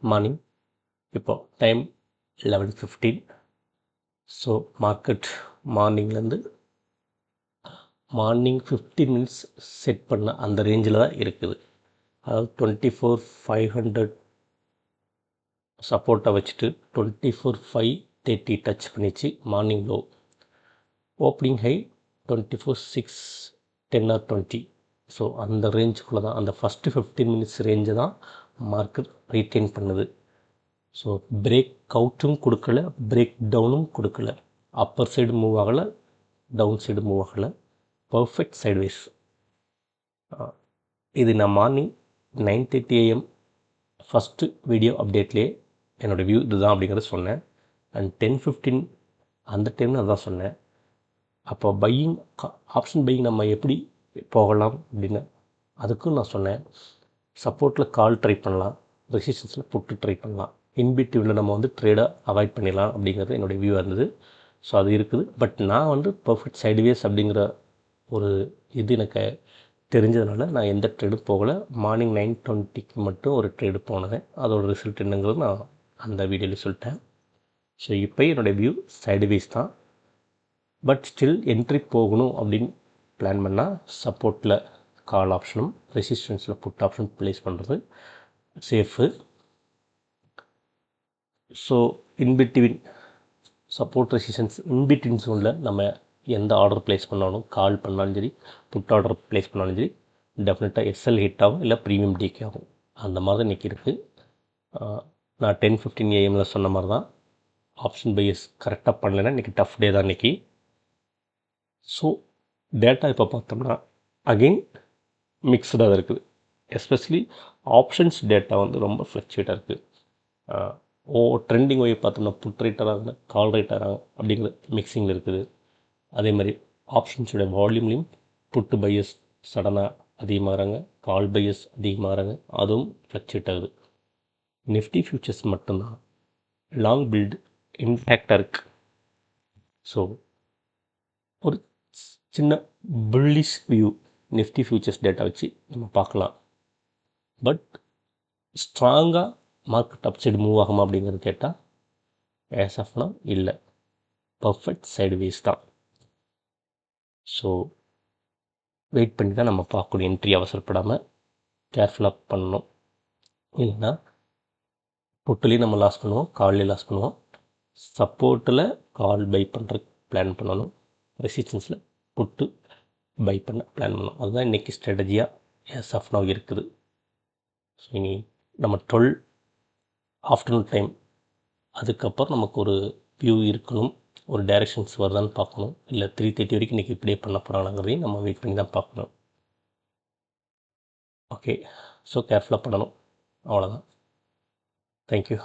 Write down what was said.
Morning இப்போ time 11:15. So market மார்னிங்லேருந்து morning 15 minutes set பண்ண அந்த ரேஞ்சில் தான் இருக்குது. அதாவது 24,500 சப்போர்ட்டை வச்சுட்டு 24,530 டச் பண்ணிச்சு morning low. Opening high 24,610 or 20. So அந்த ரேஞ்சுக்குள்ளே தான், அந்த ஃபஸ்ட்டு 15 மினிட்ஸ் ரேஞ்சு தான் மார்க்கெட் ரீட்டைன் பண்ணுது. ஸோ பிரேக் அவுட்டும் கொடுக்கல, பிரேக் டவுனும் கொடுக்கல. அப்பர் சைடு மூவ் ஆகலை, டவுன் சைடு மூவ் ஆகலை, பர்ஃபெக்ட் சைட்வேஸ். இது நான் மார்னிங் 9:30 AM ஃபஸ்ட்டு வீடியோ அப்டேட்லேயே என்னோடய வியூ இதுதான் அப்படிங்கிறத சொன்னேன். அண்ட் 10:15 அந்த டைமில் அதான் சொன்னேன். அப்போ பையிங் ஆப்ஷன் பையிங் நம்ம எப்படி போகலாம் அப்படின்னு அதுக்கும் நான் சொன்னேன். சப்போர்ட்டில் கால் ட்ரை பண்ணலாம், ரெசிஸ்டன்ஸில் புட்டு ட்ரை பண்ணலாம், இன்பிட்வீனில் நம்ம ட்ரேடை அவாய்ட் பண்ணிடலாம் அப்படிங்கிறது என்னுடைய வியூவாக இருந்தது. ஸோ அது இருக்குது. பட் நான் பர்ஃபெக்ட் சைடுவேஸ் அப்படிங்கிற ஒரு இது எனக்கு தெரிஞ்சதுனால நான் எந்த ட்ரேடும் போகலை. மார்னிங் 9:20க்கு மட்டும் ஒரு ட்ரேடு போனேன். அதோட ரிசல்ட் என்னங்கிறது நான் அந்த வீடியோவில் சொல்லிட்டேன். ஸோ இப்போ என்னுடைய வியூ சைடுவேஸ் தான். பட் ஸ்டில் என்ட்ரி போகணும் அப்படின்னு பிளான் பண்ணால் சப்போர்ட்டில் கால் ஆப்ஷனும் ரெசிஸ்டன்ஸில் புட் ஆப்ஷன் ப்ளேஸ் பண்ணுறது safe. So in between support resistance in between ஜோனில் நம்ம எந்த ஆர்டர் ப்ளேஸ் பண்ணாலும், கால் பண்ணாலும் சரி, புட் ஆர்டர் ப்ளேஸ் பண்ணாலும் சரி, டெஃபினட்டாக எஸ்எல் ஹிட் ஆகும், இல்லை ப்ரீமியம் டிகே ஆகும். அந்த மாதிரி தான் இன்றைக்கி இருக்குது. நான் 10:15 AM சொன்ன மாதிரி தான் ஆப்ஷன் பையர்ஸ் கரெக்டாக பண்ணலைன்னா இன்றைக்கி டஃப் டே தான் இன்றைக்கி. ஸோ டேட்டா இப்போ பார்த்தோம்னா அகெயின் மிக்ஸ்டாக தான் இருக்குது. எஸ்பெஷலி ஆப்ஷன்ஸ் டேட்டா ரொம்ப ஃப்ளக்சுவேட்டாக இருக்குது. ட்ரெண்டிங் ஒய் பார்த்தோம்னா புட் ரேட் ஆகிறாங்க, கால் ரேட் ஆகிறாங்க அப்படிங்கிற மிக்சிங்கில் இருக்குது. அதே மாதிரி ஆப்ஷன்ஸோட வால்யூம்லேயும் புட்டு பையர்ஸ் சடனாக அதிகமாகறாங்க, கால் பையர்ஸ் அதிகமாகறாங்க, அதுவும் ஃப்ளக்சுவேட் ஆகுது. நிஃப்டி ஃபியூச்சர்ஸ் மட்டும்தான் லாங் பில்டு இன்டாக்டாக இருக்குது. ஸோ ஒரு சின்ன bullish view Nifty features data வச்சு நம்ம பார்க்கலாம். பட் ஸ்ட்ராங்காக மார்க்கெட் அப் சைடு மூவ் ஆகுமா அப்படிங்கிறது கேட்டால் ஆஸ் ஆஃப் நவ் இல்லை, பர்ஃபெக்ட் சைடுவேஸ் தான். ஸோ வெயிட் பண்ணி தான் நம்ம பார்க்கணும். என்ட்ரி அவசரப்படாமல் கேர்ஃபுல்லாக பண்ணணும். இல்லைன்னா புட்டுலேயும் நம்ம லாஸ் பண்ணுவோம், கால்லேயும் லாஸ் பண்ணுவோம். சப்போர்ட்டில் கால் பை பண்ணுறதுக்கு பிளான் பண்ணணும், ரெசிஸ்டன்ஸில் புட்டு பை பண்ண பிளான் பண்ணணும். அதுதான் இன்றைக்கி ஸ்ட்ராட்டஜியாக ஆஸ் ஆஃப் நவ் இருக்குது. ஸோ இனி நம்ம 12 ஆஃப்டர்நூன் டைம் அதுக்கப்புறம் நமக்கு ஒரு வியூ இருக்கணும், ஒரு டைரெக்ஷன்ஸ் வருதான்னு பார்க்கணும். இல்லை 3:30 வரைக்கும் இன்றைக்கி இப்படியே பண்ண போகிறாங்கிறதையும் நம்ம வெயிட் பண்ணி தான் பார்க்கணும். ஓகே, ஸோ கேர்ஃபுல்லாக பண்ணணும். அவ்வளோதான். தேங்க்யூ.